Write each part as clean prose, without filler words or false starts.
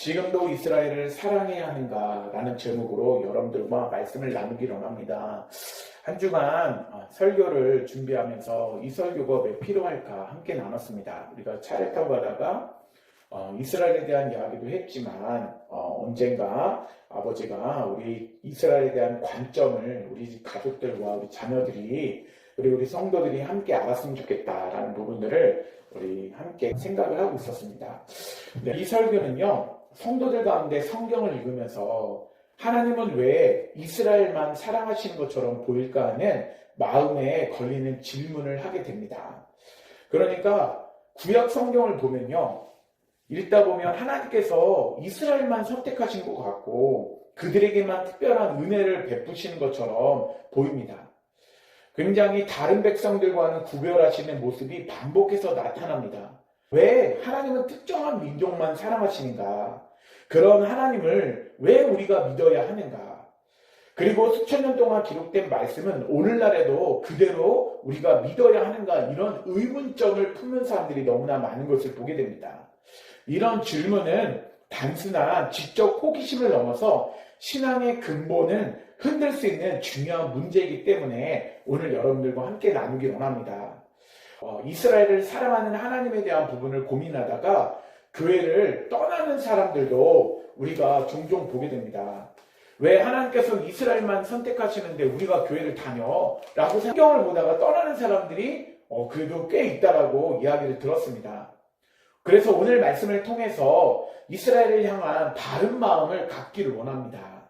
지금도 이스라엘을 사랑해야 하는가라는 제목으로 여러분들과 말씀을 나누기로 합니다. 한 주간 설교를 준비하면서 이 설교가 왜 필요할까 함께 나눴습니다. 우리가 차를 타고 가다가 이스라엘에 대한 이야기도 했지만 언젠가 아버지가 우리 이스라엘에 대한 관점을 우리 가족들과 우리 자녀들이 그리고 우리 성도들이 함께 알았으면 좋겠다라는 부분들을 우리 함께 생각을 하고 있었습니다. 이 설교는요, 성도들 가운데 성경을 읽으면서 하나님은 왜 이스라엘만 사랑하시는 것처럼 보일까 하는 마음에 걸리는 질문을 하게 됩니다. 그러니까 구약 성경을 보면요, 읽다 보면 하나님께서 이스라엘만 선택하신 것 같고 그들에게만 특별한 은혜를 베푸시는 것처럼 보입니다. 굉장히 다른 백성들과는 구별하시는 모습이 반복해서 나타납니다. 왜 하나님은 특정한 민족만 사랑하시는가? 그런 하나님을 왜 우리가 믿어야 하는가? 그리고 수천 년 동안 기록된 말씀은 오늘날에도 그대로 우리가 믿어야 하는가? 이런 의문점을 품는 사람들이 너무나 많은 것을 보게 됩니다. 이런 질문은 단순한 지적 호기심을 넘어서 신앙의 근본을 흔들 수 있는 중요한 문제이기 때문에 오늘 여러분들과 함께 나누기 원합니다. 이스라엘을 사랑하는 하나님에 대한 부분을 고민하다가 교회를 떠나는 사람들도 우리가 종종 보게 됩니다. 왜 하나님께서 이스라엘만 선택하시는데 우리가 교회를 다녀? 라고 성경을 보다가 떠나는 사람들이 그래도 꽤 있다라고 이야기를 들었습니다. 그래서 오늘 말씀을 통해서 이스라엘을 향한 바른 마음을 갖기를 원합니다.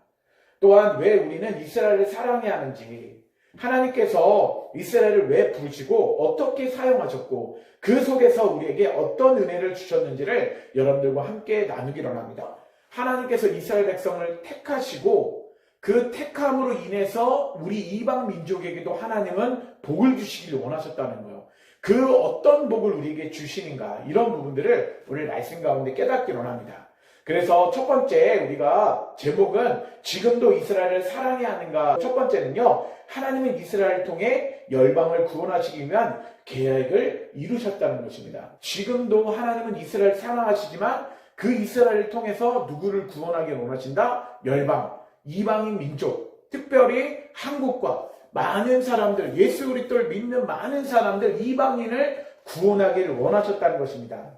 또한 왜 우리는 이스라엘을 사랑해야 하는지, 하나님께서 이스라엘을 왜 부르시고 어떻게 사용하셨고 그 속에서 우리에게 어떤 은혜를 주셨는지를 여러분들과 함께 나누기로 합니다. 하나님께서 이스라엘 백성을 택하시고 그 택함으로 인해서 우리 이방 민족에게도 하나님은 복을 주시기를 원하셨다는 거예요. 그 어떤 복을 우리에게 주시는가, 이런 부분들을 오늘 말씀 가운데 깨닫기로 합니다. 그래서 첫 번째 우리가 제목은 지금도 이스라엘을 사랑해야 하는가. 첫 번째는요, 하나님은 이스라엘을 통해 열방을 구원하시기 위한 계획을 이루셨다는 것입니다. 지금도 하나님은 이스라엘을 사랑하시지만 그 이스라엘을 통해서 누구를 구원하기 원하신다? 열방, 이방인 민족, 특별히 한국과 많은 사람들, 예수 그리스도를 믿는 많은 사람들, 이방인을 구원하기를 원하셨다는 것입니다.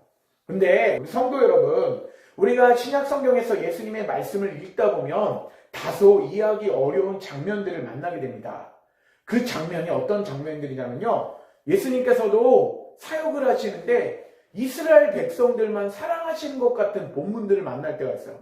근데 우리 성도 여러분, 우리가 신약 성경에서 예수님의 말씀을 읽다 보면 다소 이해하기 어려운 장면들을 만나게 됩니다. 그 장면이 어떤 장면들이냐면요, 예수님께서도 사역을 하시는데 이스라엘 백성들만 사랑하시는 것 같은 본문들을 만날 때가 있어요.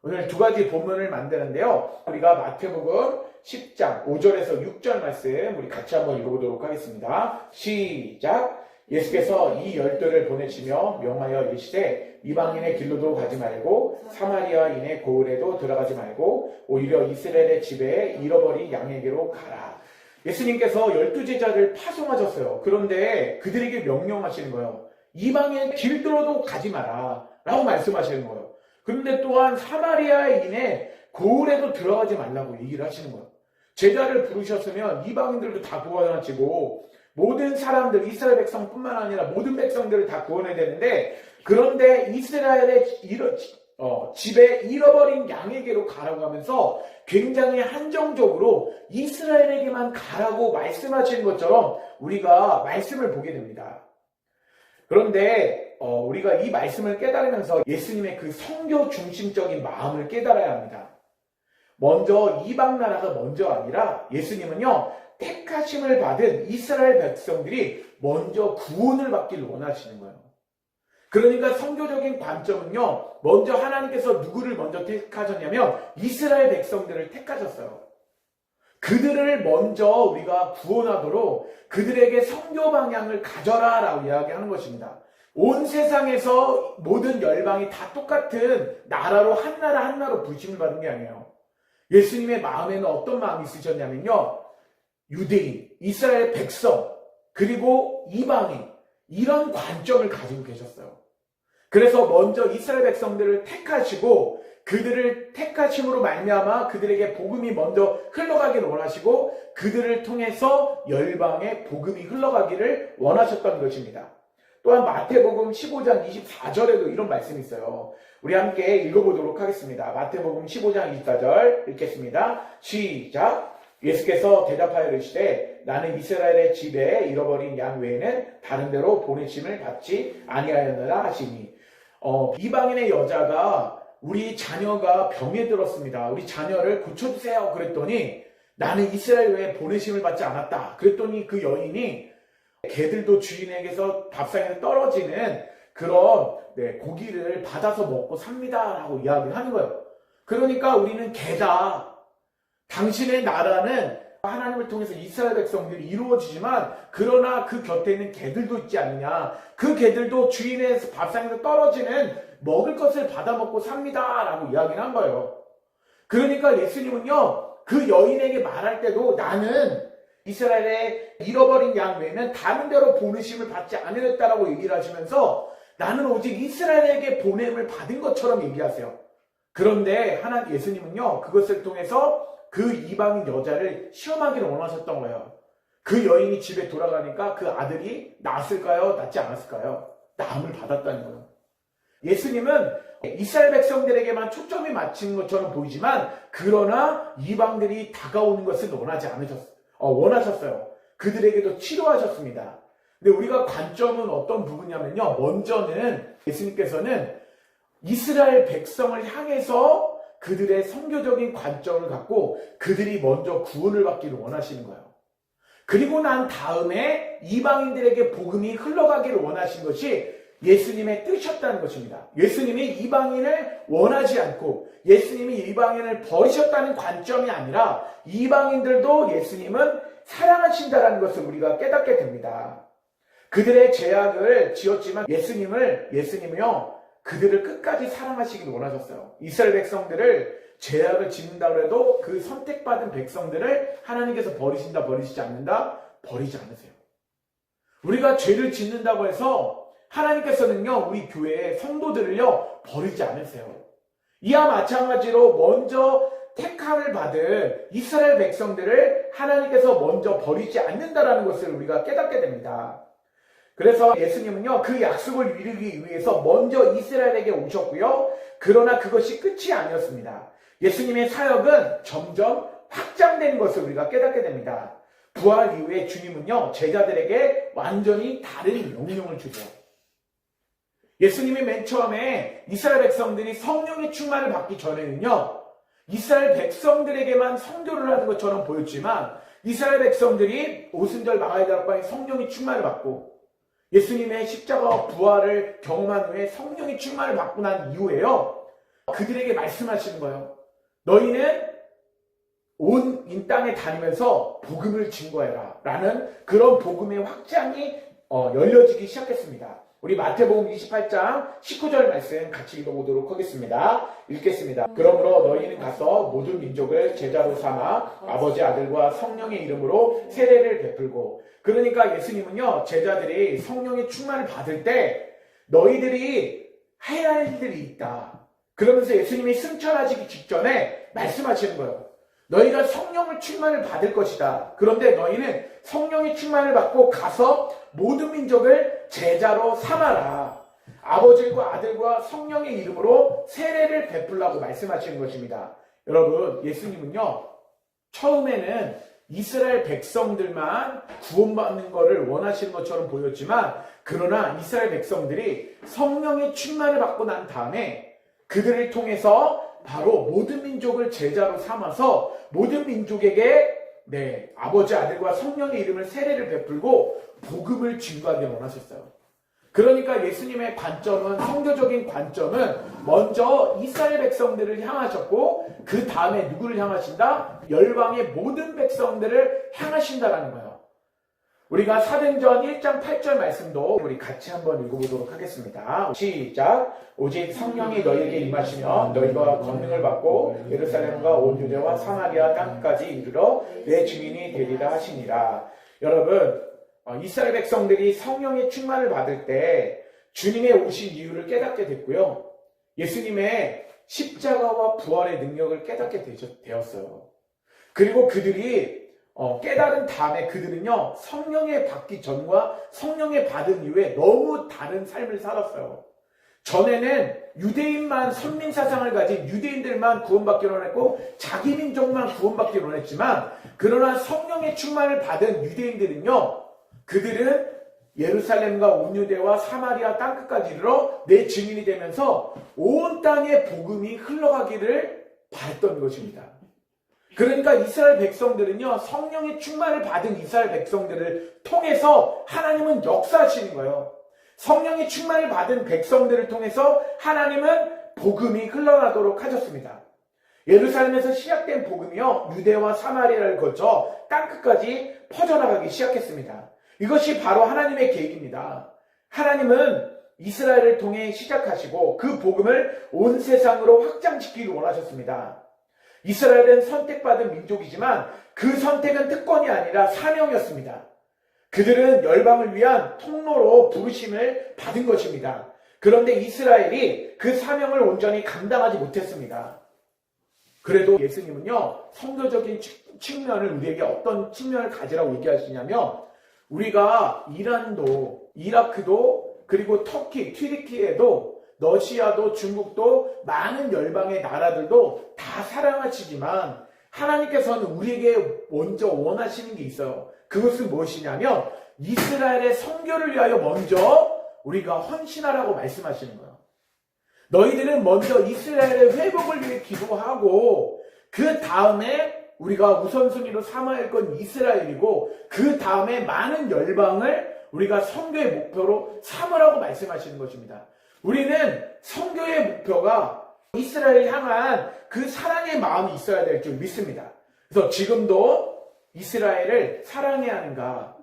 오늘 두 가지 본문을 만드는데요, 우리가 마태복음 10장 5절에서 6절 말씀 우리 같이 한번 읽어보도록 하겠습니다. 시작. 예수께서 이 12를 보내시며 명하여 이르시되 이방인의 길로도 가지 말고 사마리아인의 고을에도 들어가지 말고 오히려 이스라엘의 집에 잃어버린 양에게로 가라. 예수님께서 12제자를 파송하셨어요. 그런데 그들에게 명령하시는 거예요. 이방의 길로도 가지 마라 라고 말씀하시는 거예요. 그런데 또한 사마리아인의 고을에도 들어가지 말라고 얘기를 하시는 거예요. 제자를 부르셨으면 이방인들도 다 구원하시고 모든 사람들, 이스라엘 백성뿐만 아니라 모든 백성들을 다 구원해야 되는데, 그런데 이스라엘의 집에 잃어버린 양에게로 가라고 하면서 굉장히 한정적으로 이스라엘에게만 가라고 말씀하시는 것처럼 우리가 말씀을 보게 됩니다. 그런데 우리가 이 말씀을 깨달으면서 예수님의 그 선교 중심적인 마음을 깨달아야 합니다. 먼저 이방 나라가 먼저 아니라 예수님은요, 택하심을 받은 이스라엘 백성들이 먼저 구원을 받기를 원하시는 거예요. 그러니까 선교적인 관점은요, 먼저 하나님께서 누구를 먼저 택하셨냐면 이스라엘 백성들을 택하셨어요. 그들을 먼저 우리가 구원하도록 그들에게 선교 방향을 가져라 라고 이야기하는 것입니다. 온 세상에서 모든 열방이 다 똑같은 나라로 한 나라로 부르심을 받은 게 아니에요. 예수님의 마음에는 어떤 마음이 있으셨냐면요, 유대인, 이스라엘 백성, 그리고 이방인, 이런 관점을 가지고 계셨어요. 그래서 먼저 이스라엘 백성들을 택하시고 그들을 택하심으로 말미암아 그들에게 복음이 먼저 흘러가기를 원하시고 그들을 통해서 열방에 복음이 흘러가기를 원하셨던 것입니다. 또한 마태복음 15장 24절에도 이런 말씀이 있어요. 우리 함께 읽어보도록 하겠습니다. 마태복음 15장 24절 읽겠습니다. 시작. 예수께서 대답하여 이르시되 나는 이스라엘의 집에 잃어버린 양 외에는 다른 데로 보내심을 받지 아니하였느라 하시니, 이방인의 여자가 우리 자녀가 병에 들었습니다. 우리 자녀를 고쳐주세요. 그랬더니 나는 이스라엘 외에 보내심을 받지 않았다. 그랬더니 그 여인이 개들도 주인에게서 밥상에서 떨어지는 그런 고기를 받아서 먹고 삽니다 라고 이야기를 하는 거예요. 그러니까 우리는 개다. 당신의 나라는 하나님을 통해서 이스라엘 백성들이 이루어지지만 그러나 그 곁에 있는 개들도 있지 않느냐. 그 개들도 주인의 밥상에서 떨어지는 먹을 것을 받아먹고 삽니다 라고 이야기를 한 거예요. 그러니까 예수님은요, 그 여인에게 말할 때도 나는 이스라엘의 잃어버린 양 외에는 다른 데로 보내심을 받지 않으렸다라고 얘기를 하시면서 나는 오직 이스라엘에게 보냄을 받은 것처럼 얘기하세요. 그런데 예수님은요, 그것을 통해서 그 이방인 여자를 시험하기를 원하셨던 거예요. 그 여인이 집에 돌아가니까 그 아들이 낳았을까요? 낳지 않았을까요? 낳음을 받았다는 거예요. 예수님은 이스라엘 백성들에게만 초점이 맞춘 것처럼 보이지만 그러나 이방들이 다가오는 것을 원하셨어요. 그들에게도 치료하셨습니다. 근데 우리가 관점은 어떤 부분이냐면요. 먼저는 예수님께서는 이스라엘 백성을 향해서 그들의 선교적인 관점을 갖고 그들이 먼저 구원을 받기를 원하시는 거예요. 그리고 난 다음에 이방인들에게 복음이 흘러가기를 원하신 것이 예수님의 뜻이었다는 것입니다. 예수님이 이방인을 원하지 않고 예수님이 이방인을 버리셨다는 관점이 아니라 이방인들도 예수님은 사랑하신다는 것을 우리가 깨닫게 됩니다. 그들의 죄악을 지었지만 예수님은요, 그들을 끝까지 사랑하시길 원하셨어요. 이스라엘 백성들을 죄악을 짓는다고 해도 그 선택받은 백성들을 하나님께서 버리신다, 버리시지 않는다, 버리지 않으세요. 우리가 죄를 짓는다고 해서 하나님께서는요, 우리 교회의 성도들을요, 버리지 않으세요. 이와 마찬가지로 먼저 택함을 받은 이스라엘 백성들을 하나님께서 먼저 버리지 않는다라는 것을 우리가 깨닫게 됩니다. 그래서 예수님은요, 그 약속을 이루기 위해서 먼저 이스라엘에게 오셨고요. 그러나 그것이 끝이 아니었습니다. 예수님의 사역은 점점 확장되는 것을 우리가 깨닫게 됩니다. 부활 이후에 주님은요, 제자들에게 완전히 다른 명령을 주세요. 예수님이 맨 처음에 이스라엘 백성들이 성령의 충만을 받기 전에는요, 이스라엘 백성들에게만 선교를 하는 것처럼 보였지만 이스라엘 백성들이 오순절 마가다락방에 성령의 충만을 받고 예수님의 십자가와 부활을 경험한 후에 성령의 충만을 받고 난 이후에요, 그들에게 말씀하시는 거예요. 너희는 온 이 땅에 다니면서 복음을 증거해라 라는 그런 복음의 확장이 열려지기 시작했습니다. 우리 마태복음 28장 19절 말씀 같이 읽어보도록 하겠습니다. 읽겠습니다. 그러므로 너희는 가서 모든 민족을 제자로 삼아 아버지, 아들과 성령의 이름으로 세례를 베풀고, 그러니까 예수님은요, 제자들이 성령의 충만을 받을 때 너희들이 해야 할 일들이 있다. 그러면서 예수님이 승천하시기 직전에 말씀하시는 거예요. 너희가 성령을 충만을 받을 것이다. 그런데 너희는 성령의 충만을 받고 가서 모든 민족을 제자로 삼아라. 아버지와 아들과 성령의 이름으로 세례를 베풀라고 말씀하시는 것입니다. 여러분, 예수님은요, 처음에는 이스라엘 백성들만 구원받는 것을 원하시는 것처럼 보였지만 그러나 이스라엘 백성들이 성령의 충만을 받고 난 다음에 그들을 통해서 바로 모든 민족을 제자로 삼아서 모든 민족에게 아버지, 아들과 성령의 이름을 세례를 베풀고 복음을 증거하기를 원하셨어요. 그러니까 예수님의 관점은, 성교적인 관점은 먼저 이스라엘 백성들을 향하셨고 그 다음에 누구를 향하신다? 열방의 모든 백성들을 향하신다라는 거예요. 우리가 사도행전 1장 8절 말씀도 우리 같이 한번 읽어보도록 하겠습니다. 시작. 오직 성령이 너희에게 임하시면 너희가 권능을 받고 예루살렘과 온 유대와 사마리아 땅까지 이르러 내 증인이 되리라 하시니라. 여러분, 이스라엘 백성들이 성령의 충만을 받을 때 주님의 오신 이유를 깨닫게 됐고요. 예수님의 십자가와 부활의 능력을 깨닫게 되었어요. 그리고 그들이 깨달은 다음에 그들은요, 성령의 받기 전과 성령의 받은 이후에 너무 다른 삶을 살았어요. 전에는 유대인만 선민사상을 가진 유대인들만 구원받기로 원했고 자기 민족만 받기로 원했지만, 그러나 성령의 충만을 받은 유대인들은요, 그들은 예루살렘과 온 유대와 사마리아 땅끝까지 이르러 내 증인이 되면서 온 땅에 복음이 흘러가기를 바랬던 것입니다. 그러니까 이스라엘 백성들은요, 성령의 충만을 받은 이스라엘 백성들을 통해서 하나님은 역사하시는 거예요. 성령의 충만을 받은 백성들을 통해서 하나님은 복음이 흘러나도록 하셨습니다. 예루살렘에서 시작된 복음이요, 유대와 사마리아를 거쳐 땅끝까지 퍼져나가기 시작했습니다. 이것이 바로 하나님의 계획입니다. 하나님은 이스라엘을 통해 시작하시고 그 복음을 온 세상으로 확장시키기를 원하셨습니다. 이스라엘은 선택받은 민족이지만 그 선택은 특권이 아니라 사명이었습니다. 그들은 열방을 위한 통로로 부르심을 받은 것입니다. 그런데 이스라엘이 그 사명을 온전히 감당하지 못했습니다. 그래도 예수님은요, 성교적인 측면을 우리에게 어떤 측면을 가지라고 얘기하시냐면, 우리가 이란도, 이라크도, 그리고 터키, 튀르키예도, 러시아도, 중국도, 많은 열방의 나라들도 다 사랑하시지만 하나님께서는 우리에게 먼저 원하시는 게 있어요. 그것은 무엇이냐면 이스라엘의 선교를 위하여 먼저 우리가 헌신하라고 말씀하시는 거예요. 너희들은 먼저 이스라엘의 회복을 위해 기도하고 그 다음에 우리가 우선순위로 삼아야 할 건 이스라엘이고 그 다음에 많은 열방을 우리가 선교의 목표로 삼으라고 말씀하시는 것입니다. 우리는 선교의 목표가 이스라엘을 향한 그 사랑의 마음이 있어야 될 줄 믿습니다. 그래서 지금도 이스라엘을 사랑해야 하는가?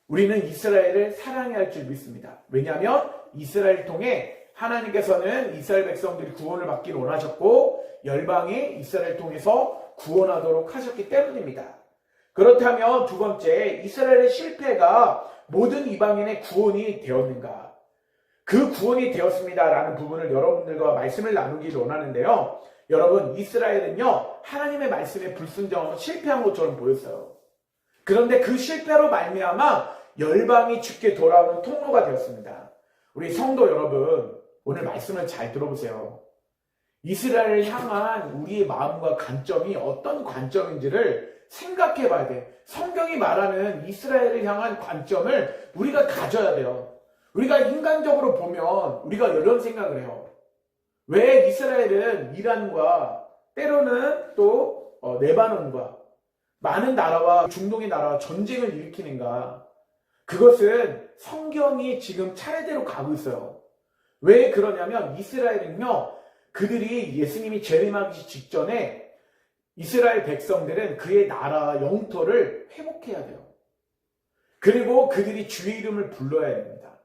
우리는 이스라엘을 사랑해야 할 줄 믿습니다. 왜냐하면 이스라엘을 통해 하나님께서는 이스라엘 백성들이 구원을 받기를 원하셨고 열방이 이스라엘을 통해서 구원하도록 하셨기 때문입니다. 그렇다면 두 번째, 이스라엘의 실패가 모든 이방인의 구원이 되었는가? 그 구원이 되었습니다라는 부분을 여러분들과 말씀을 나누기를 원하는데요. 여러분, 이스라엘은요, 하나님의 말씀에 불순종하고 실패한 것처럼 보였어요. 그런데 그 실패로 말미암아 열방이 주께 돌아오는 통로가 되었습니다. 우리 성도 여러분, 오늘 말씀을 잘 들어보세요. 이스라엘을 향한 우리의 마음과 관점이 어떤 관점인지를 생각해 봐야 돼. 성경이 말하는 이스라엘을 향한 관점을 우리가 가져야 돼요. 우리가 인간적으로 보면 우리가 이런 생각을 해요. 왜 이스라엘은 이란과 때로는 또 레바논과 많은 나라와 중동의 나라와 전쟁을 일으키는가? 그것은 성경이 지금 차례대로 가고 있어요. 왜 그러냐면 이스라엘은요, 그들이 예수님이 재림하기 직전에 이스라엘 백성들은 그의 나라 영토를 회복해야 돼요. 그리고 그들이 주의 이름을 불러야 됩니다.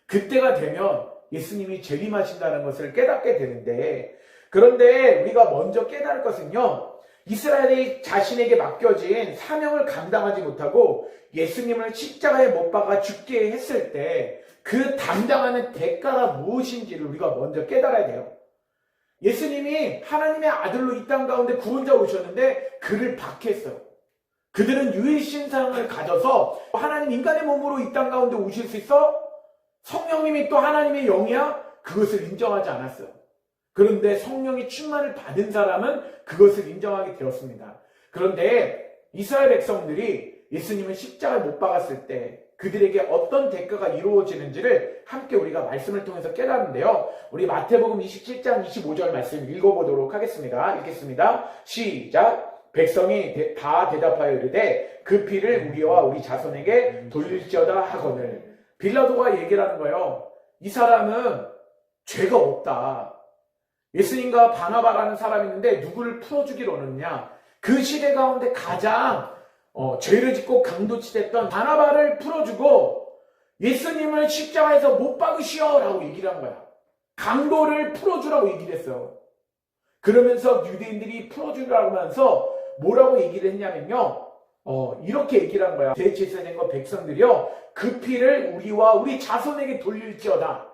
그때가 되면 예수님이 재림하신다는 것을 깨닫게 되는데, 그런데 우리가 먼저 깨달을 것은요, 이스라엘이 자신에게 맡겨진 사명을 감당하지 못하고 예수님을 십자가에 못 박아 죽게 했을 때 그 담당하는 대가가 무엇인지를 우리가 먼저 깨달아야 돼요. 예수님이 하나님의 아들로 이 땅 가운데 구원자 오셨는데 그를 박해했어요. 그들은 유일신상을 가져서 하나님 인간의 몸으로 이 땅 가운데 오실 수 있어? 성령님이 또 하나님의 영이야? 그것을 인정하지 않았어요. 그런데 성령의 충만을 받은 사람은 그것을 인정하게 되었습니다. 그런데 이스라엘 백성들이 예수님을 십자가에 못 박았을 때 그들에게 어떤 대가가 이루어지는지를 함께 우리가 말씀을 통해서 깨닫는데요. 우리 마태복음 27장 25절 말씀 읽어보도록 하겠습니다. 읽겠습니다. 시작. 백성이 다 대답하여 이르되 그 피를 우리와 우리 자손에게 돌릴지어다 하거늘. 빌라도가 얘기를 하는 거예요. 이 사람은 죄가 없다. 예수님과 바나바라는 사람이 있는데 누구를 풀어주기로 하느냐. 그 시대 가운데 가장 죄를 짓고 강도치됐던 바나바를 풀어주고 예수님을 십자가에서 못 박으시오 라고 얘기를 한 거야. 강도를 풀어주라고 얘기를 했어요. 그러면서 유대인들이 풀어주라고 하면서 뭐라고 얘기를 했냐면요, 이렇게 얘기를 한 거야. 대제사장과 백성들이요, 그 피를 우리와 우리 자손에게 돌릴지어다.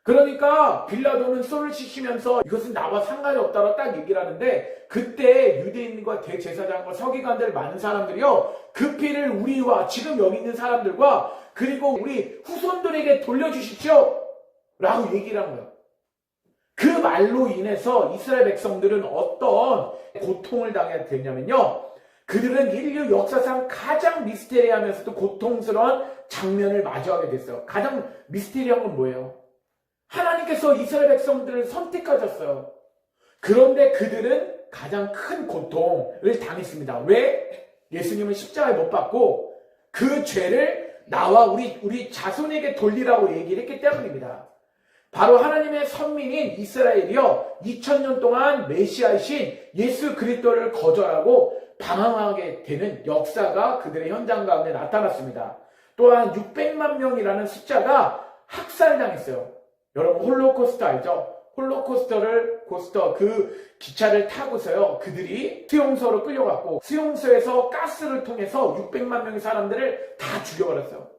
그러니까 빌라도는 쏘를 치시면서 이것은 나와 상관이 없다고 딱 얘기를 하는데, 그때 유대인과 대제사장과 서기관들 많은 사람들이요, 그 피를 우리와 지금 여기 있는 사람들과 그리고 우리 후손들에게 돌려주십시오 라고 얘기를 한 거예요. 그 말로 인해서 이스라엘 백성들은 어떤 고통을 당해야 되냐면요, 그들은 인류 역사상 가장 미스테리하면서도 고통스러운 장면을 마주하게 됐어요. 가장 미스테리한 건 뭐예요? 하나님께서 이스라엘 백성들을 선택하셨어요. 그런데 그들은 가장 큰 고통을 당했습니다. 왜? 예수님은 십자가에 못 박고 그 죄를 나와 우리 자손에게 돌리라고 얘기를 했기 때문입니다. 바로 하나님의 선민인 이스라엘이요, 2000년 동안 메시아이신 예수 그리스도를 거절하고 방황하게 되는 역사가 그들의 현장 가운데 나타났습니다. 또한 600만 명이라는 숫자가 학살당했어요. 여러분 홀로코스트 알죠? 홀로코스터 그 기차를 타고서요, 그들이 수용소로 끌려갔고 수용소에서 가스를 통해서 600만 명의 사람들을 다 죽여버렸어요.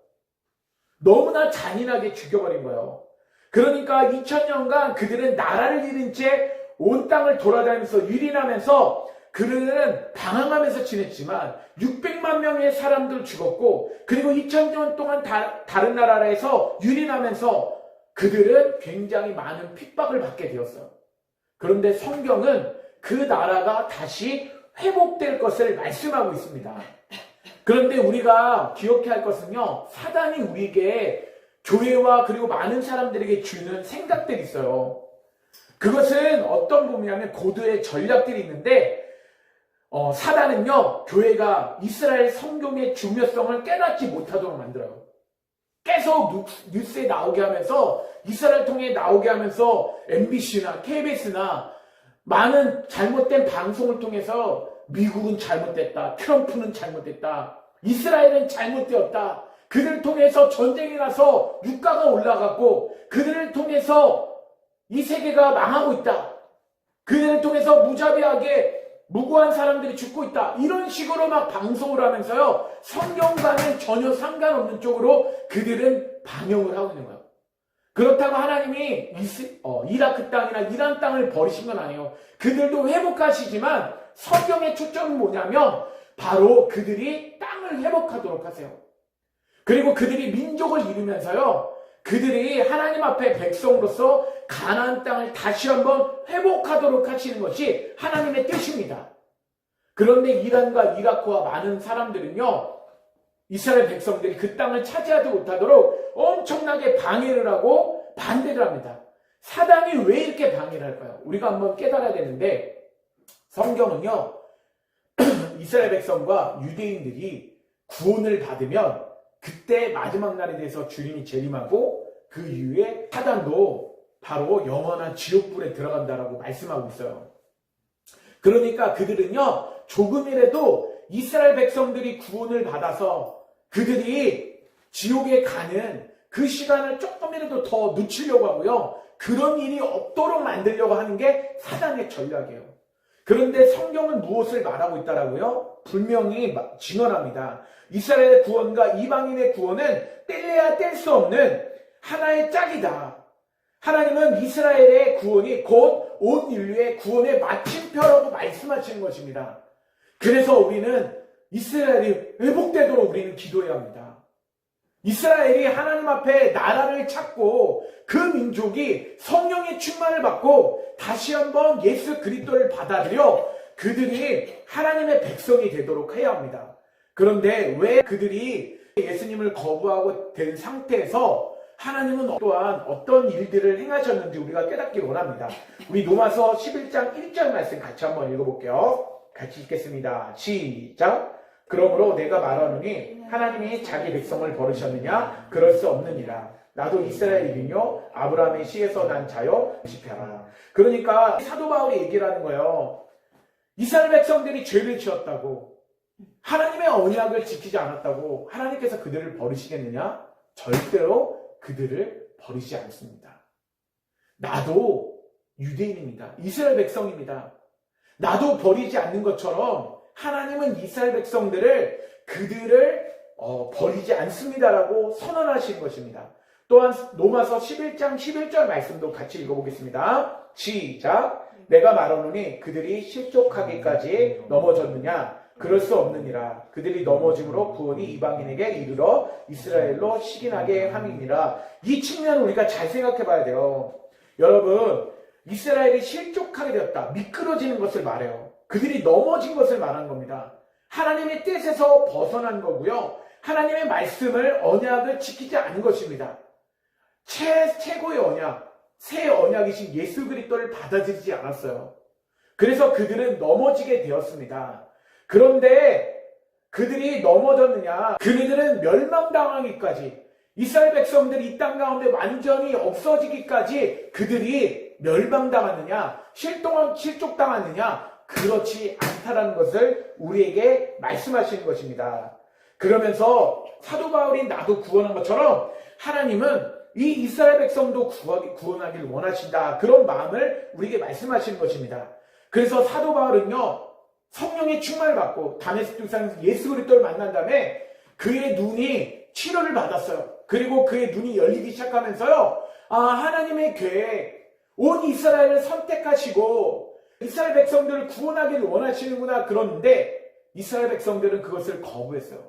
너무나 잔인하게 죽여버린 거예요. 그러니까 2000년간 그들은 나라를 잃은 채 온 땅을 돌아다니면서 유린하면서 그들은 방황하면서 지냈지만 600만 명의 사람들 죽었고, 그리고 2000년 동안 다른 나라에서 유린하면서 그들은 굉장히 많은 핍박을 받게 되었어요. 그런데 성경은 그 나라가 다시 회복될 것을 말씀하고 있습니다. 그런데 우리가 기억해야 할 것은요, 사단이 우리에게 교회와 그리고 많은 사람들에게 주는 생각들이 있어요. 그것은 어떤 부분이냐면 고도의 전략들이 있는데, 사단은요, 교회가 이스라엘 성경의 중요성을 깨닫지 못하도록 만들어요. 계속 뉴스에 나오게 하면서, 이스라엘 통해 나오게 하면서 MBC나 KBS나 많은 잘못된 방송을 통해서 미국은 잘못됐다, 트럼프는 잘못됐다, 이스라엘은 잘못되었다, 그들을 통해서 전쟁이 나서 유가가 올라갔고 그들을 통해서 이 세계가 망하고 있다, 그들을 통해서 무자비하게 무고한 사람들이 죽고 있다, 이런 식으로 막 방송을 하면서요, 성경과는 전혀 상관없는 쪽으로 그들은 방영을 하고 있는 거예요. 그렇다고 하나님이 이라크 땅이나 이란 땅을 버리신 건 아니에요. 그들도 회복하시지만 성경의 초점은 뭐냐면 바로 그들이 땅을 회복하도록 하세요. 그리고 그들이 민족을 이루면서요, 그들이 하나님 앞에 백성으로서 가나안 땅을 다시 한번 회복하도록 하시는 것이 하나님의 뜻입니다. 그런데 이란과 이라크와 많은 사람들은요, 이스라엘 백성들이 그 땅을 차지하지 못하도록 엄청나게 방해를 하고 반대를 합니다. 사단이 왜 이렇게 방해를 할까요? 우리가 한번 깨달아야 되는데, 성경은요, 이스라엘 백성과 유대인들이 구원을 받으면 그때 마지막 날에 대해서 주님이 재림하고 그 이후에 사단도 바로 영원한 지옥불에 들어간다라고 말씀하고 있어요. 그러니까 그들은요, 조금이라도 이스라엘 백성들이 구원을 받아서 그들이 지옥에 가는 그 시간을 조금이라도 더 늦추려고 하고요, 그런 일이 없도록 만들려고 하는 게 사단의 전략이에요. 그런데 성경은 무엇을 말하고 있다라고요? 분명히 증언합니다. 이스라엘의 구원과 이방인의 구원은 뗄래야 뗄 수 없는 하나의 짝이다. 하나님은 이스라엘의 구원이 곧 온 인류의 구원의 마침표라고 말씀하시는 것입니다. 그래서 우리는 이스라엘이 회복되도록 우리는 기도해야 합니다. 이스라엘이 하나님 앞에 나라를 찾고 그 민족이 성령의 충만을 받고 다시 한번 예수 그리스도를 받아들여 그들이 하나님의 백성이 되도록 해야 합니다. 그런데 왜 그들이 예수님을 거부하고 된 상태에서 하나님은 또한 어떤 일들을 행하셨는지 우리가 깨닫기를 원합니다. 우리 로마서 11장 1절 말씀 같이 한번 읽어볼게요. 같이 읽겠습니다. 시작. 그러므로 내가 말하노니 하나님이 자기 백성을 버리셨느냐? 그럴 수 없느니라. 나도 이스라엘이며 아브라함의 씨에서 난 자여 집해라. 그러니까 사도 바울이 얘기를 하는 거예요. 이스라엘 백성들이 죄를 지었다고, 하나님의 언약을 지키지 않았다고 하나님께서 그들을 버리시겠느냐? 절대로 그들을 버리지 않습니다. 나도 유대인입니다. 이스라엘 백성입니다. 나도 버리지 않는 것처럼 하나님은 이스라엘 백성들을 그들을 버리지 않습니다라고 선언하신 것입니다. 또한 로마서 11장 11절 말씀도 같이 읽어보겠습니다. 시작. 내가 말하노니 그들이 실족하기까지 넘어졌느냐? 그럴 수 없느니라. 그들이 넘어짐으로 구원이 이방인에게 이르러 이스라엘로 식인하게 함이니라. 이 측면을 우리가 잘 생각해 봐야 돼요. 여러분, 이스라엘이 실족하게 되었다, 미끄러지는 것을 말해요. 그들이 넘어진 것을 말하는 겁니다. 하나님의 뜻에서 벗어난 거고요. 하나님의 말씀을, 언약을 지키지 않은 것입니다. 최고의 언약, 새 언약이신 예수 그리스도를 받아들이지 않았어요. 그래서 그들은 넘어지게 되었습니다. 그런데 그들이 넘어졌느냐? 그들은 멸망당하기까지, 이스라엘 백성들이 이 땅 가운데 완전히 없어지기까지 그들이 멸망당하느냐? 실족당하느냐? 그렇지 않다라는 것을 우리에게 말씀하시는 것입니다. 그러면서 사도 바울이 나도 구원한 것처럼 하나님은 이 이스라엘 백성도 구원하길 원하신다, 그런 마음을 우리에게 말씀하시는 것입니다. 그래서 사도 바울은요, 성령의 충만을 받고 다메섹 도상에서 예수 그리스도를 만난 다음에 그의 눈이 치료를 받았어요. 그리고 그의 눈이 열리기 시작하면서요, 하나님의 계획, 온 이스라엘을 선택하시고 이스라엘 백성들을 구원하기를 원하시는구나. 그런데 이스라엘 백성들은 그것을 거부했어요.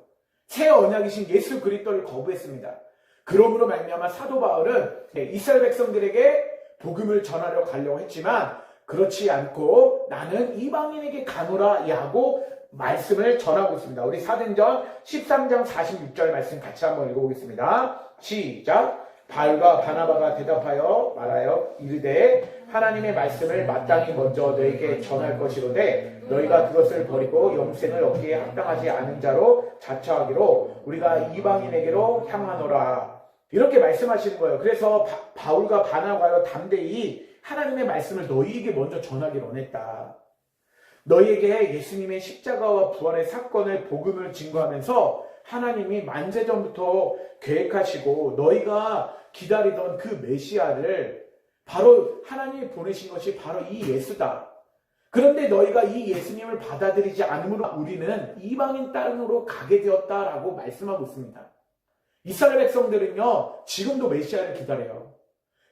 새 언약이신 예수 그리스도를 거부했습니다. 그러므로 말미암아 사도 바울은 이스라엘 백성들에게 복음을 전하려 가려고 했지만 그렇지 않고 나는 이방인에게 가노라 하고 말씀을 전하고 있습니다. 우리 사도행전 13장 46절 말씀 같이 한번 읽어보겠습니다. 시작. 바울과 바나바가 대답하여 말하여 이르되 하나님의 말씀을 마땅히 먼저 너에게 전할 것이로되 너희가 그것을 버리고 영생을 얻기에 합당하지 않은 자로 자처하기로 우리가 이방인에게로 향하노라. 이렇게 말씀하시는 거예요. 그래서 바울과 바나바가 담대히 하나님의 말씀을 너희에게 먼저 전하기를 원했다. 너희에게 예수님의 십자가와 부활의 사건을, 복음을 증거하면서 하나님이 만세전부터 계획하시고 너희가 기다리던 그 메시아를, 바로 하나님이 보내신 것이 바로 이 예수다. 그런데 너희가 이 예수님을 받아들이지 않으므로 우리는 이방인 땅으로 가게 되었다라고 말씀하고 있습니다. 이스라엘 백성들은요, 지금도 메시아를 기다려요.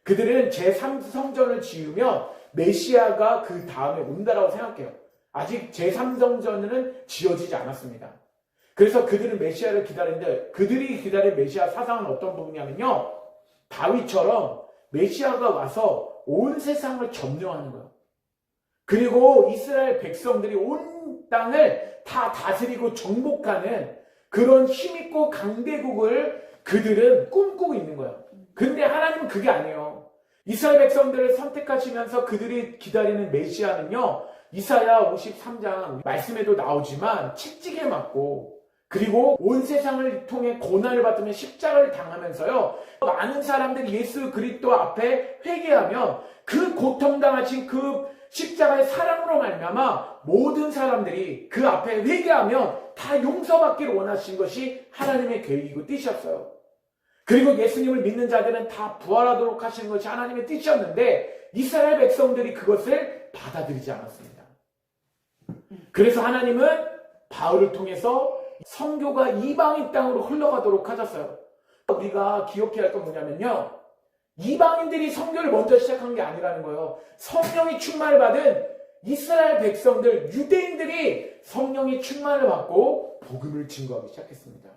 그들은 제3성전을 지으면 메시아가 그 다음에 온다라고 생각해요. 아직 제3성전은 지어지지 않았습니다. 그래서 그들은 메시아를 기다리는데, 그들이 기다린 메시아 사상은 어떤 부분이냐면요, 다윗처럼 메시아가 와서 온 세상을 점령하는 거예요. 그리고 이스라엘 백성들이 온 땅을 다 다스리고 정복하는 그런 힘있고 강대국을 그들은 꿈꾸고 있는 거예요. 근데 하나님은 그게 아니에요. 이스라엘 백성들을 선택하시면서 그들이 기다리는 메시아는요, 이사야 53장 말씀에도 나오지만 채찍에 맞고, 그리고 온 세상을 통해 고난을 받으며 십자가를 당하면서요, 많은 사람들이 예수 그리스도 앞에 회개하면 그 고통당하신 그 십자가의 사랑으로 말미암아 모든 사람들이 그 앞에 회개하면 다 용서받기를 원하신 것이 하나님의 계획이고 뜻이었어요. 그리고 예수님을 믿는 자들은 다 부활하도록 하시는 것이 하나님의 뜻이었는데 이스라엘 백성들이 그것을 받아들이지 않았습니다. 그래서 하나님은 바울을 통해서 선교가 이방인 땅으로 흘러가도록 하셨어요. 우리가 기억해야 할 건 뭐냐면요, 이방인들이 선교를 먼저 시작한 게 아니라는 거예요. 성령이 충만을 받은 이스라엘 백성들, 유대인들이 성령의 충만을 받고 복음을 증거하기 시작했습니다.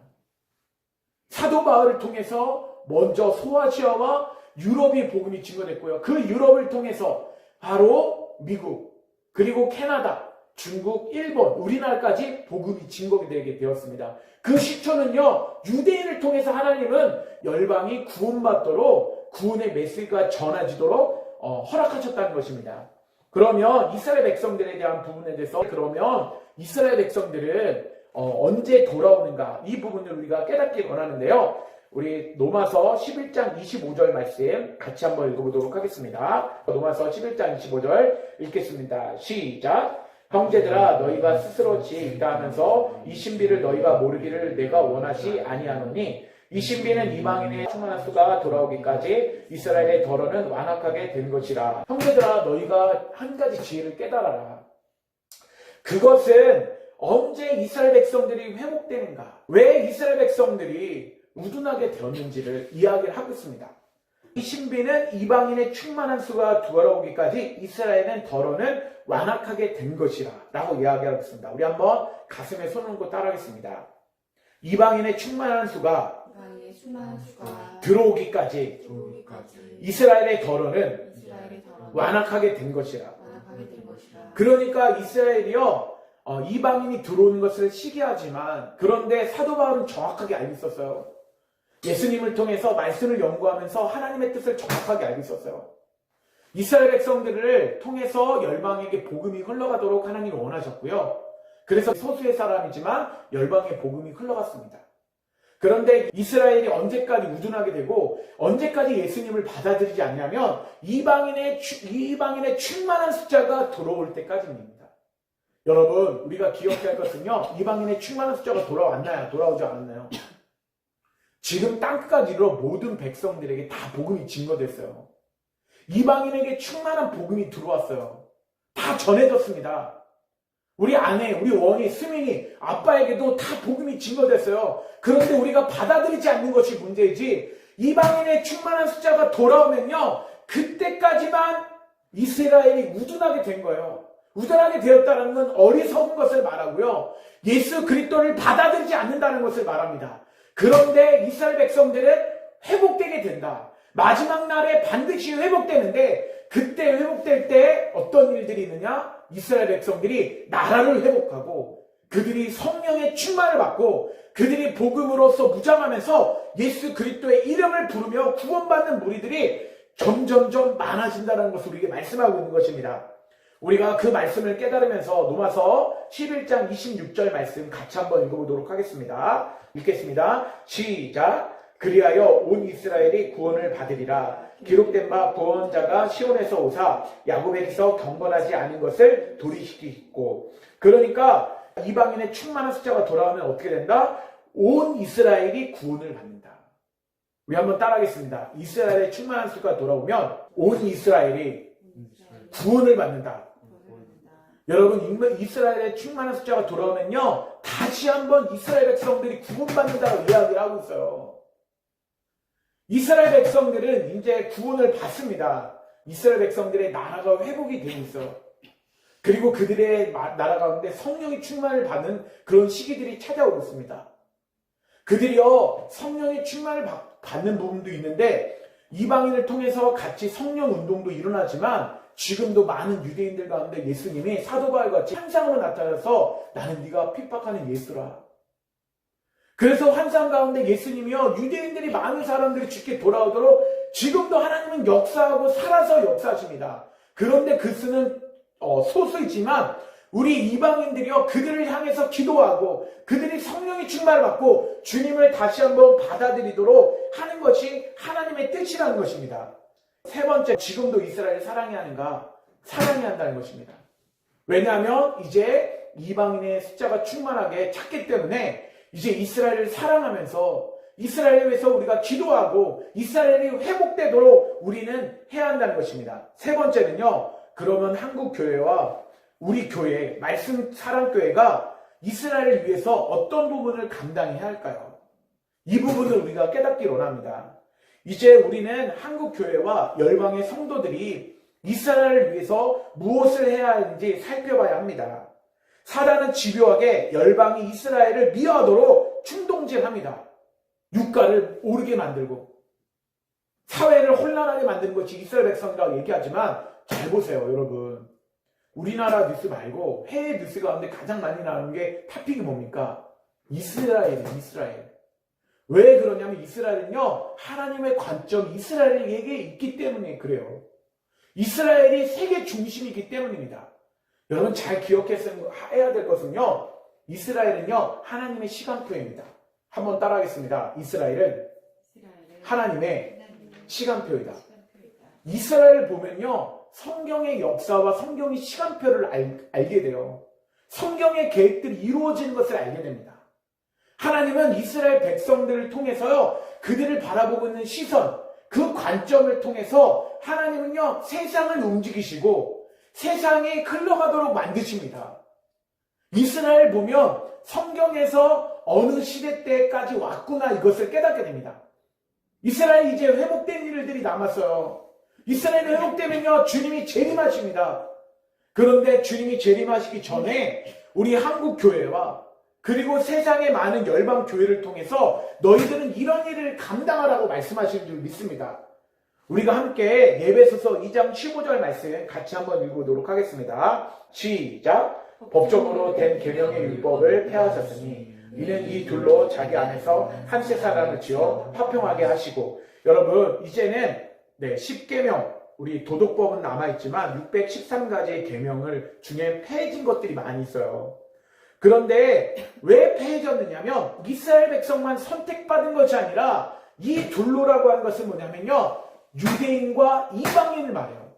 사도 바울을 통해서 먼저 소아시아와 유럽이 복음이 증거됐고요. 그 유럽을 통해서 바로 미국, 그리고 캐나다, 중국, 일본, 우리나라까지 복음이 증거가 되게 되었습니다. 그 시초는요, 유대인을 통해서 하나님은 열방이 구원받도록, 구원의 메시지가 전해지도록 허락하셨다는 것입니다. 그러면 이스라엘 백성들에 대한 부분에 대해서, 그러면 이스라엘 백성들은 언제 돌아오는가, 이 부분을 우리가 깨닫기 원하는데요. 우리 로마서 11장 25절 말씀 같이 한번 읽어보도록 하겠습니다. 로마서 11장 25절 읽겠습니다. 시작. 형제들아, 너희가 스스로 지혜 있다 하면서 이 신비를 너희가 모르기를 내가 원하지 아니하노니, 이 신비는 이방인의 충만한 수가 돌아오기까지 이스라엘의 덜어는 완악하게 된 것이라. 형제들아, 너희가 한 가지 지혜를 깨달아라. 그것은 언제 이스라엘 백성들이 회복되는가? 왜 이스라엘 백성들이 우둔하게 되었는지를 이야기를 하고 있습니다. 이 신비는 이방인의 충만한 수가 돌아오기까지 이스라엘은 더러는 완악하게 된 것이라 라고 이야기하고 있습니다. 우리 한번 가슴에 손을 얹고 따라하겠습니다. 이방인의 충만한 수가 들어오기까지 이스라엘의 더러는 완악하게 된 것이라. 그러니까 이스라엘이요 이방인이 들어오는 것을 시기하지만 그런데 사도 바울은 정확하게 알고 있었어요. 예수님을 통해서 말씀을 연구하면서 하나님의 뜻을 정확하게 알고 있었어요. 이스라엘 백성들을 통해서 열방에게 복음이 흘러가도록 하나님이 원하셨고요. 그래서 소수의 사람이지만 열방의 복음이 흘러갔습니다. 그런데 이스라엘이 언제까지 우둔하게 되고 언제까지 예수님을 받아들이지 않냐면 이방인의 충만한 숫자가 들어올 때까지입니다. 여러분 우리가 기억해야 할 것은요 이방인의 충만한 숫자가 돌아왔나요? 돌아오지 않았나요? 지금 땅끝까지 이르러 모든 백성들에게 다 복음이 증거됐어요. 이방인에게 충만한 복음이 들어왔어요. 다 전해졌습니다. 우리 아내, 우리 원희, 스민이, 아빠에게도 다 복음이 증거됐어요. 그런데 우리가 받아들이지 않는 것이 문제이지 이방인의 충만한 숫자가 돌아오면요 그때까지만 이스라엘이 우둔하게 된 거예요. 우둔하게 되었다는 건 어리석은 것을 말하고요. 예수 그리스도를 받아들이지 않는다는 것을 말합니다. 그런데 이스라엘 백성들은 회복되게 된다. 마지막 날에 반드시 회복되는데 그때 회복될 때 어떤 일들이 있느냐? 이스라엘 백성들이 나라를 회복하고 그들이 성령의 충만을 받고 그들이 복음으로서 무장하면서 예수 그리스도의 이름을 부르며 구원받는 무리들이 점점점 많아진다는 것을 우리에게 말씀하고 있는 것입니다. 우리가 그 말씀을 깨달으면서 로마서 11장 26절 말씀 같이 한번 읽어보도록 하겠습니다. 읽겠습니다. 시작. 그리하여 온 이스라엘이 구원을 받으리라. 기록된 바 구원자가 시온에서 오사 야곱에게서 경건하지 않은 것을 도리시키고. 그러니까 이방인의 충만한 숫자가 돌아오면 어떻게 된다? 온 이스라엘이 구원을 받는다. 우리 한번 따라하겠습니다. 이스라엘의 충만한 숫자가 돌아오면 온 이스라엘이 구원을 받는다. 여러분 이스라엘의 충만한 숫자가 돌아오면요 다시 한번 이스라엘 백성들이 구원받는다고 이야기를 하고 있어요. 이스라엘 백성들은 이제 구원을 받습니다. 이스라엘 백성들의 나라가 회복이 되고 있어요. 그리고 그들의 나라 가운데 성령의 충만을 받는 그런 시기들이 찾아오고 있습니다. 그들이요 성령의 충만을 받는 부분도 있는데 이방인을 통해서 같이 성령 운동도 일어나지만 지금도 많은 유대인들 가운데 예수님이 사도 바울같이 환상으로 나타나서 나는 네가 핍박하는 예수라. 그래서 환상 가운데 예수님이요 유대인들이 많은 사람들이 죽게 돌아오도록 지금도 하나님은 역사하고 살아서 역사하십니다. 그런데 그 수는 소수이지만 우리 이방인들이요 그들을 향해서 기도하고 그들이 성령의 충만을 받고 주님을 다시 한번 받아들이도록 하는 것이 하나님의 뜻이라는 것입니다. 세 번째, 지금도 이스라엘을 사랑해야 하는가? 사랑해야 한다는 것입니다. 왜냐하면 이제 이방인의 숫자가 충만하게 찼기 때문에 이제 이스라엘을 사랑하면서 이스라엘을 위해서 우리가 기도하고 이스라엘이 회복되도록 우리는 해야 한다는 것입니다. 세 번째는요, 그러면 한국 교회와 우리 교회, 말씀 사랑교회가 이스라엘을 위해서 어떤 부분을 감당해야 할까요? 이 부분을 우리가 깨닫기 원합니다. 이제 우리는 한국 교회와 열방의 성도들이 이스라엘을 위해서 무엇을 해야 하는지 살펴봐야 합니다. 사단은 집요하게 열방이 이스라엘을 미워하도록 충동질합니다. 유가를 오르게 만들고 사회를 혼란하게 만드는 것이 이스라엘 백성이라고 얘기하지만 잘 보세요, 여러분. 우리나라 뉴스 말고 해외 뉴스 가운데 가장 많이 나오는 게 토픽이 뭡니까? 이스라엘이에요, 이스라엘. 왜 그러냐면 이스라엘은요 하나님의 관점이 이스라엘에게 있기 때문에 그래요. 이스라엘이 세계 중심이기 때문입니다. 여러분 잘 기억해야 될 것은요 이스라엘은요 하나님의 시간표입니다. 한번 따라하겠습니다. 이스라엘은 하나님의 시간표이다. 이스라엘을 보면요 성경의 역사와 성경의 시간표를 알게 돼요. 성경의 계획들이 이루어지는 것을 알게 됩니다. 하나님은 이스라엘 백성들을 통해서요 그들을 바라보고 있는 시선, 그 관점을 통해서 하나님은요 세상을 움직이시고 세상이 흘러가도록 만드십니다. 이스라엘 보면 성경에서 어느 시대 때까지 왔구나 이것을 깨닫게 됩니다. 이스라엘이 이제 회복된 일들이 남았어요. 이스라엘이 회복되면요 주님이 재림하십니다. 그런데 주님이 재림하시기 전에 우리 한국 교회와 그리고 세상의 많은 열방 교회를 통해서 너희들은 이런 일을 감당하라고 말씀하시는 줄 믿습니다. 우리가 함께 예배소서 2장 15절 말씀 같이 한번 읽어보도록 하겠습니다. 시작. 법적으로 된 계명의 율법을 폐하셨으니 이는 이 둘로 자기 안에서 한세 사람을 지어 화평하게 하시고. 여러분 이제는 10계명 우리 도덕법은 남아있지만 613가지의 계명을 중에 폐해진 것들이 많이 있어요. 그런데 왜 폐해졌느냐면 이스라엘 백성만 선택받은 것이 아니라 이 둘로라고 하는 것은 뭐냐면요 유대인과 이방인을 말해요.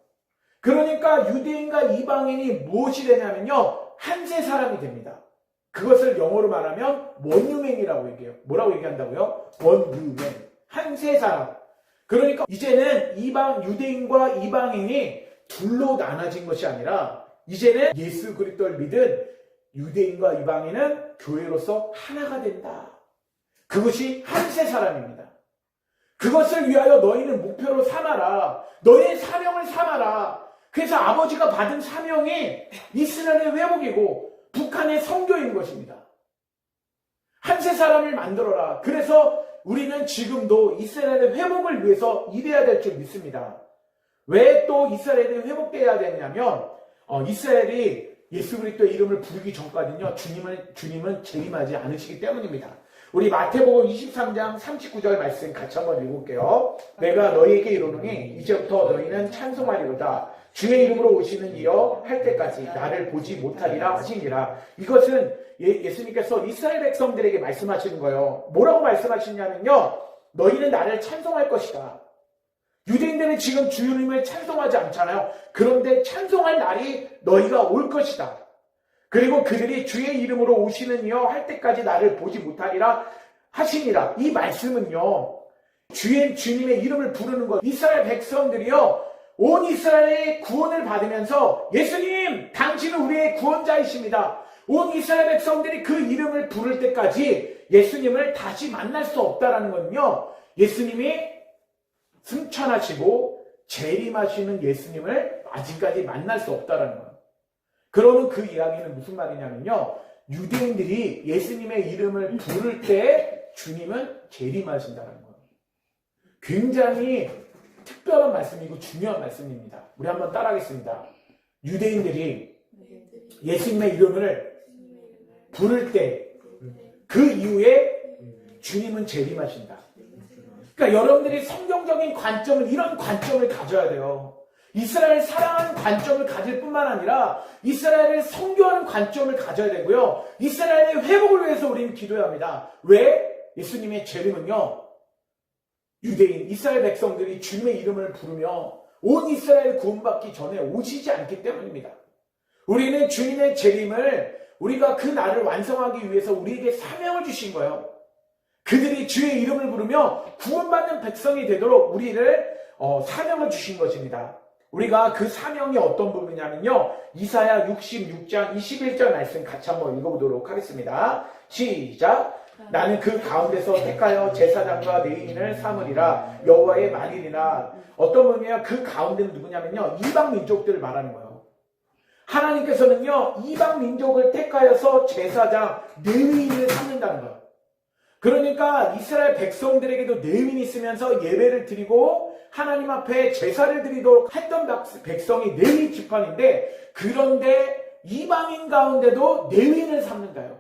그러니까 유대인과 이방인이 무엇이 되냐면요 한세 사람이 됩니다. 그것을 영어로 말하면 원유맨이라고 얘기해요. 뭐라고 얘기한다고요? 원유맨. 한세 사람. 그러니까 이제는 유대인과 이방인이 둘로 나눠진 것이 아니라 이제는 예수 그리스도를 믿은 유대인과 이방인은 교회로서 하나가 된다. 그것이 한세 사람입니다. 그것을 위하여 너희는 목표로 삼아라. 너희의 사명을 삼아라. 그래서 아버지가 받은 사명이 이스라엘의 회복이고 북한의 선교인 것입니다. 한세 사람을 만들어라. 그래서 우리는 지금도 이스라엘의 회복을 위해서 일해야 될 줄 믿습니다. 왜 또 이스라엘이 회복되어야 되냐면 이스라엘이 예수 그리스도의 이름을 부르기 전까지는요 주님은 재림하지 않으시기 때문입니다. 우리 마태복음 23장 39절 말씀 같이 한번 읽을게요. 내가 너희에게 이르노니 이제부터 너희는 찬송하리로다. 주의 이름으로 오시는 이여 할 때까지 나를 보지 못하리라 하시니라. 이것은 예수님께서 이스라엘 백성들에게 말씀하시는 거예요. 뭐라고 말씀하시냐면요 너희는 나를 찬송할 것이다. 유대인들은 지금 주님을 찬송하지 않잖아요. 그런데 찬송할 날이 너희가 올 것이다. 그리고 그들이 주의 이름으로 오시는 이여 할 때까지 나를 보지 못하리라 하시니라. 이 말씀은요 주님의 이름을 부르는 것. 이스라엘 백성들이요 온 이스라엘의 구원을 받으면서 예수님 당신은 우리의 구원자이십니다. 온 이스라엘 백성들이 그 이름을 부를 때까지 예수님을 다시 만날 수 없다라는 건요 예수님이 승천하시고 재림하시는 예수님을 아직까지 만날 수 없다라는 거예요. 그러면 그 이야기는 무슨 말이냐면요 유대인들이 예수님의 이름을 부를 때 주님은 재림하신다는 거예요. 굉장히 특별한 말씀이고 중요한 말씀입니다. 우리 한번 따라하겠습니다. 유대인들이 예수님의 이름을 부를 때 그 이후에 주님은 재림하신다. 그러니까 여러분들이 성경적인 관점을 이런 관점을 가져야 돼요. 이스라엘 사랑하는 관점을 가질 뿐만 아니라 이스라엘을 선교하는 관점을 가져야 되고요. 이스라엘의 회복을 위해서 우리는 기도해야 합니다. 왜? 예수님의 재림은요. 유대인, 이스라엘 백성들이 주님의 이름을 부르며 온 이스라엘 구원받기 전에 오시지 않기 때문입니다. 우리는 주님의 재림을 우리가 그 날을 완성하기 위해서 우리에게 사명을 주신 거예요. 그들이 주의 이름을 부르며 구원받는 백성이 되도록 우리를 사명을 주신 것입니다. 우리가 그 사명이 어떤 부분이냐면요. 이사야 66장 21절 말씀 같이 한번 읽어보도록 하겠습니다. 시작. 나는 그 가운데서 택하여 제사장과 레위인을 삼으리라. 여호와의 말이니라. 어떤 분이에요? 그 가운데는 누구냐면요. 이방 민족들을 말하는 거예요. 하나님께서는요. 이방 민족을 택하여서 제사장, 레위인을 삼는다는 거예요. 그러니까 이스라엘 백성들에게도 레위인이 있으면서 예배를 드리고 하나님 앞에 제사를 드리도록 했던 백성이 레위 지파인데 그런데 이방인 가운데도 레위인을 삼는다요.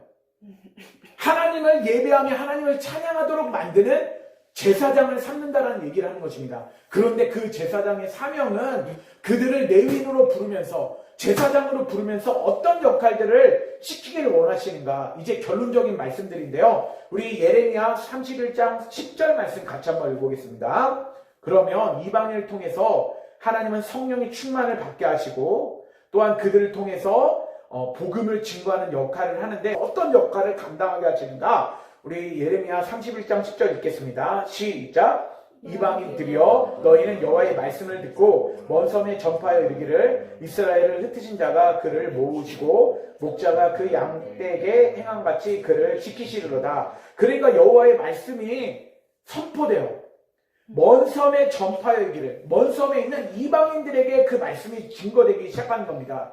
하나님을 예배하며 하나님을 찬양하도록 만드는 제사장을 삼는다라는 얘기를 하는 것입니다. 그런데 그 제사장의 사명은 그들을 레위인으로 부르면서 제사장으로 부르면서 어떤 역할들을 시키기를 원하시는가. 이제 결론적인 말씀들인데요. 우리 예레미야 31장 10절 말씀 같이 한번 읽어보겠습니다. 그러면 이방인을 통해서 하나님은 성령의 충만을 받게 하시고 또한 그들을 통해서 복음을 증거하는 역할을 하는데 어떤 역할을 감당하게 하시는가. 우리 예레미야 31장 10절 읽겠습니다. 시작. 이방인들이여 너희는 여호와의 말씀을 듣고 먼 섬에 전파하여 이르기를 이스라엘을 흩으신 자가 그를 모으시고 목자가 그 양떼에게 행함같이 그를 지키시리로다. 그러니까 여호와의 말씀이 선포돼요. 먼 섬에 전파하여 이르기를, 먼 섬에 있는 이방인들에게 그 말씀이 증거되기 시작하는 겁니다.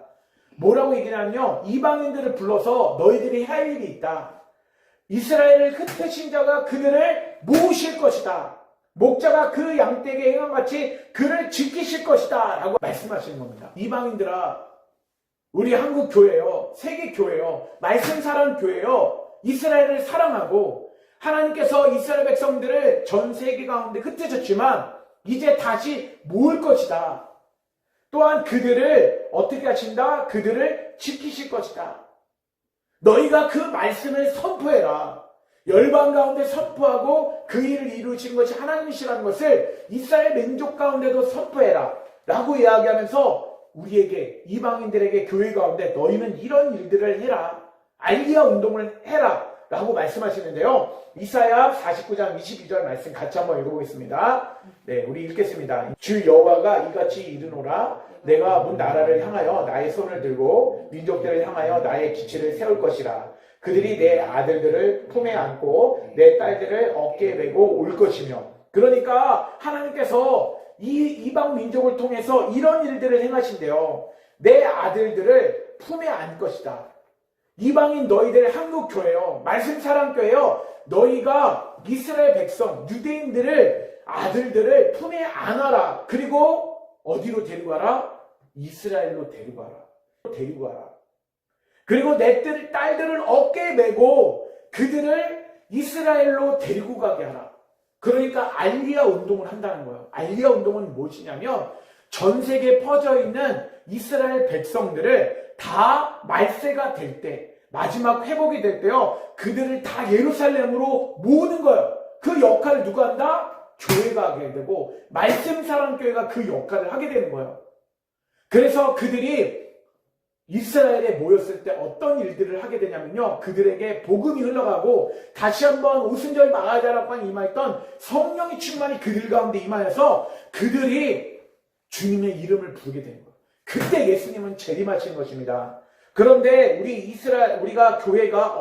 뭐라고 얘기하냐면요, 이방인들을 불러서 너희들이 할 일이 있다. 이스라엘을 흩으신 자가 그들을 모으실 것이다. 목자가 그 양떼에게 행함같이 그를 지키실 것이다 라고 말씀하시는 겁니다. 이방인들아, 우리 한국 교회요, 세계 교회요, 말씀 사랑 교회요, 이스라엘을 사랑하고 하나님께서 이스라엘 백성들을 전 세계 가운데 흩으셨지만 이제 다시 모을 것이다. 또한 그들을 어떻게 하신다? 그들을 지키실 것이다. 너희가 그 말씀을 선포해라. 열방 가운데 선포하고 그 일을 이루신 것이 하나님이시라는 것을 이스라엘 민족 가운데도 선포해라 라고 이야기하면서 우리에게, 이방인들에게 교회 가운데 너희는 이런 일들을 해라, 알리야 운동을 해라 라고 말씀하시는데요, 이사야 49장 22절 말씀 같이 한번 읽어보겠습니다. 네, 우리 읽겠습니다. 주 여호와가 이같이 이르노라. 내가 문 나라를 향하여 나의 손을 들고 민족들을 향하여 나의 기치를 세울 것이라. 그들이 내 아들들을 품에 안고 내 딸들을 어깨에 메고 올 것이며. 그러니까 하나님께서 이 이방 민족을 통해서 이런 일들을 행하신대요. 내 아들들을 품에 안 것이다. 이방인 너희들 한국교회요, 말씀사랑교회요, 너희가 이스라엘 백성, 유대인들을, 아들들을 품에 안아라. 그리고 어디로 데리고 가라? 이스라엘로 데리고 가라. 데리고 가라. 그리고 내 딸들을 어깨에 메고 그들을 이스라엘로 데리고 가게 하라. 그러니까 알리야 운동을 한다는 거예요. 알리야 운동은 무엇이냐면 전 세계에 퍼져 있는 이스라엘 백성들을 다 말세가 될 때, 마지막 회복이 될 때요, 그들을 다 예루살렘으로 모으는 거예요. 그 역할을 누가 한다? 교회가 하게 되고 말씀사랑교회가 그 역할을 하게 되는 거예요. 그래서 그들이 이스라엘에 모였을 때 어떤 일들을 하게 되냐면요, 그들에게 복음이 흘러가고 다시 한번 오순절 마가다락방에 임하였던 성령의 충만이 그들 가운데 임하여서 그들이 주님의 이름을 부르게 되는 거예요. 그때 예수님은 재림하신 것입니다. 그런데 우리가 교회가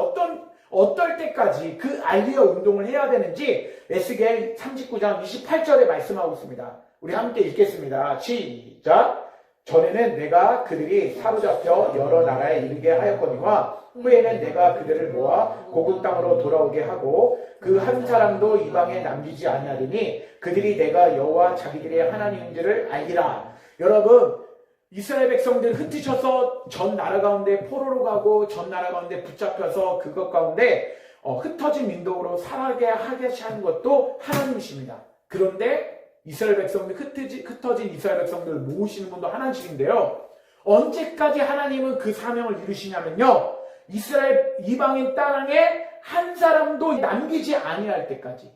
어떨 때까지 그 알리야 운동을 해야 되는지 에스겔 39장 28절에 말씀하고 있습니다. 우리 함께 읽겠습니다. 시작. 전에는 내가 그들이 사로잡혀 여러 나라에 이르게 하였거니와 후에는 내가 그들을 모아 고국 땅으로 돌아오게 하고 그 한 사람도 이방에 남기지 아니하리니 그들이 내가 여호와 자기들의 하나님인 줄을 알리라. 여러분, 이스라엘 백성들 흩으셔서 전 나라 가운데 포로로 가고 전 나라 가운데 붙잡혀서 그것 가운데 흩어진 민족으로 살아게 하는 것도 하나님이십니다. 그런데 이스라엘 백성들, 흩어진 이스라엘 백성들을 모으시는 분도 하나님이신데요, 언제까지 하나님은 그 사명을 이루시냐면요, 이스라엘 이방인 땅에 한 사람도 남기지 아니할 때까지.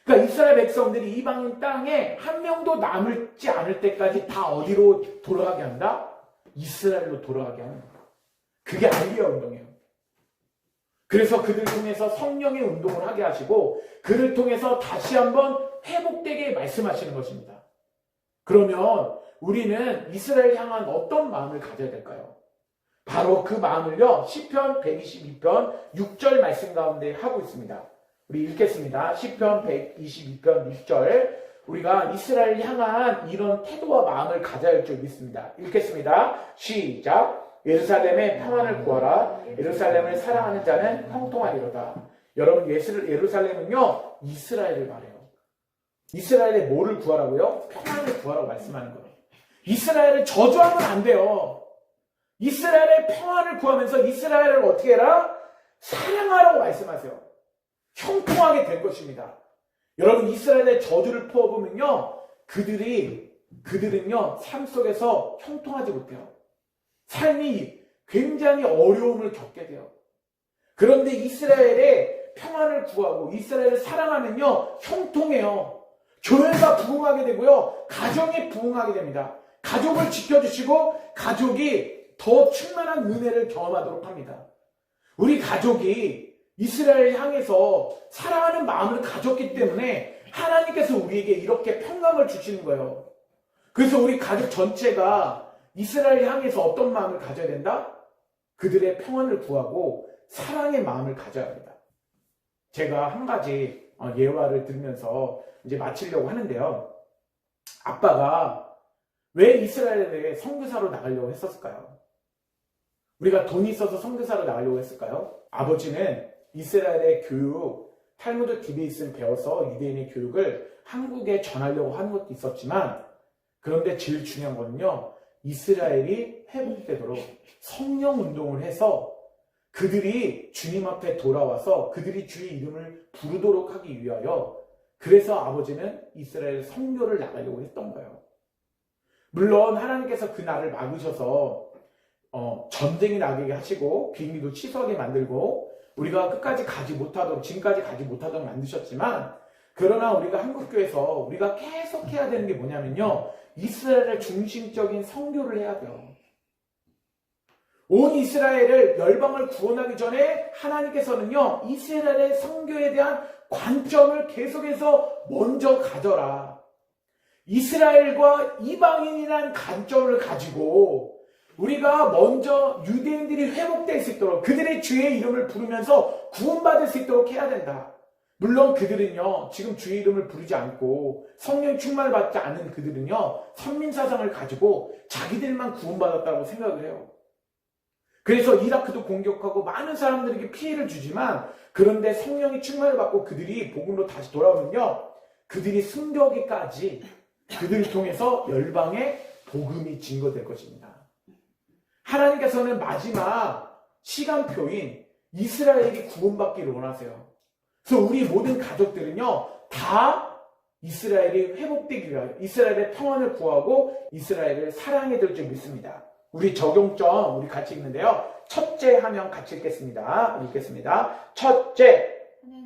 그러니까 이스라엘 백성들이 이방인 땅에 한 명도 남지 않을 때까지 다 어디로 돌아가게 한다? 이스라엘로 돌아가게 하는 거예요. 그게 알리야 운동이에요. 그래서 그들 통해서 성령의 운동을 하게 하시고 그를 통해서 다시 한번 회복되게 말씀하시는 것입니다. 그러면 우리는 이스라엘 향한 어떤 마음을 가져야 될까요? 바로 그 마음을요, 시편 122편 6절 말씀 가운데 하고 있습니다. 우리 읽겠습니다. 시편 122편 6절. 우리가 이스라엘 향한 이런 태도와 마음을 가져야 할 줄 믿습니다. 읽겠습니다. 시작. 예루살렘의 평안을 구하라. 예루살렘을 사랑하는 자는 형통하리로다. 여러분, 예루살렘은요, 이스라엘을 말해요. 이스라엘의 뭐를 구하라고요? 평안을 구하라고 말씀하는 거예요. 이스라엘을 저주하면 안 돼요. 이스라엘의 평안을 구하면서 이스라엘을 어떻게 해라? 사랑하라고 말씀하세요. 형통하게 될 것입니다. 여러분, 이스라엘의 저주를 퍼보면요, 그들은요, 삶 속에서 형통하지 못해요. 삶이 굉장히 어려움을 겪게 돼요. 그런데 이스라엘의 평안을 구하고 이스라엘을 사랑하면요, 형통해요. 교회가 부흥하게 되고요, 가정이 부흥하게 됩니다. 가족을 지켜주시고 가족이 더 충만한 은혜를 경험하도록 합니다. 우리 가족이 이스라엘을 향해서 사랑하는 마음을 가졌기 때문에 하나님께서 우리에게 이렇게 평강을 주시는 거예요. 그래서 우리 가족 전체가 이스라엘 향해서 어떤 마음을 가져야 된다? 그들의 평안을 구하고 사랑의 마음을 가져야 합니다. 제가 한 가지 예화를 들으면서 이제 마치려고 하는데요. 아빠가 왜 이스라엘에 선교사로 나가려고 했었을까요? 우리가 돈이 있어서 선교사로 나가려고 했을까요? 아버지는 이스라엘의 교육, 탈무드 디베이스를 배워서 유대인의 교육을 한국에 전하려고 하는 것도 있었지만, 그런데 제일 중요한 거는요, 이스라엘이 회복되도록 성령 운동을 해서 그들이 주님 앞에 돌아와서 그들이 주의 이름을 부르도록 하기 위하여, 그래서 아버지는 이스라엘 선교를 나가려고 했던 거예요. 물론 하나님께서 그 날을 막으셔서 전쟁이 나게 하시고 비행기도 취소하게 만들고 우리가 끝까지 가지 못하도록, 지금까지 가지 못하도록 만드셨지만, 그러나 우리가 한국교회에서 우리가 계속 해야 되는 게 뭐냐면요, 이스라엘의 중심적인 선교를 해야 돼요. 온 이스라엘을, 열방을 구원하기 전에 하나님께서는요, 이스라엘의 선교에 대한 관점을 계속해서 먼저 가져라. 이스라엘과 이방인이라는 관점을 가지고 우리가 먼저 유대인들이 회복될 수 있도록, 그들의 주의 이름을 부르면서 구원받을 수 있도록 해야 된다. 물론 그들은요, 지금 주의 이름을 부르지 않고 성령 충만을 받지 않은 그들은요, 선민사상을 가지고 자기들만 구원받았다고 생각을 해요. 그래서 이라크도 공격하고 많은 사람들에게 피해를 주지만, 그런데 성령이 충만을 받고 그들이 복음으로 다시 돌아오면요, 그들이 승벽에까지 그들을 통해서 열방의 복음이 증거될 것입니다. 하나님께서는 마지막 시간표인 이스라엘이 구원받기를 원하세요. 그래서 우리 모든 가족들은요, 다 이스라엘이 회복되기 위하여 이스라엘의 평안을 구하고 이스라엘을 사랑해야 될 줄 믿습니다. 우리 적용점 우리 같이 읽는데요. 첫째 하면 같이 읽겠습니다. 첫째,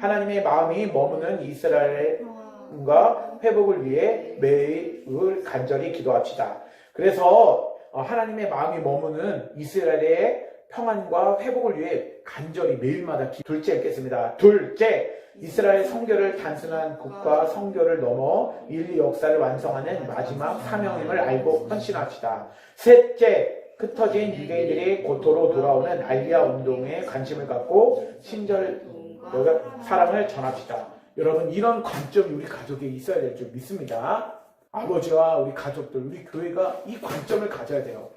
하나님의 마음이 머무는 이스라엘과 회복을 위해 매일 간절히 기도합시다. 그래서 하나님의 마음이 머무는 이스라엘의 평안과 회복을 위해 간절히 매일마다 둘째 읽겠습니다. 둘째, 이스라엘 선교를 단순한 국가 선교를 넘어 인류 역사를 완성하는 마지막 사명임을 알고 헌신합시다. 셋째, 흩어진 유대인들이 고토로 돌아오는 알리아 운동에 관심을 갖고 친절과 사랑을 전합시다. 여러분, 이런 관점이 우리 가족에 있어야 될 줄 믿습니다. 아버지와 우리 가족들, 우리 교회가 이 관점을 가져야 돼요.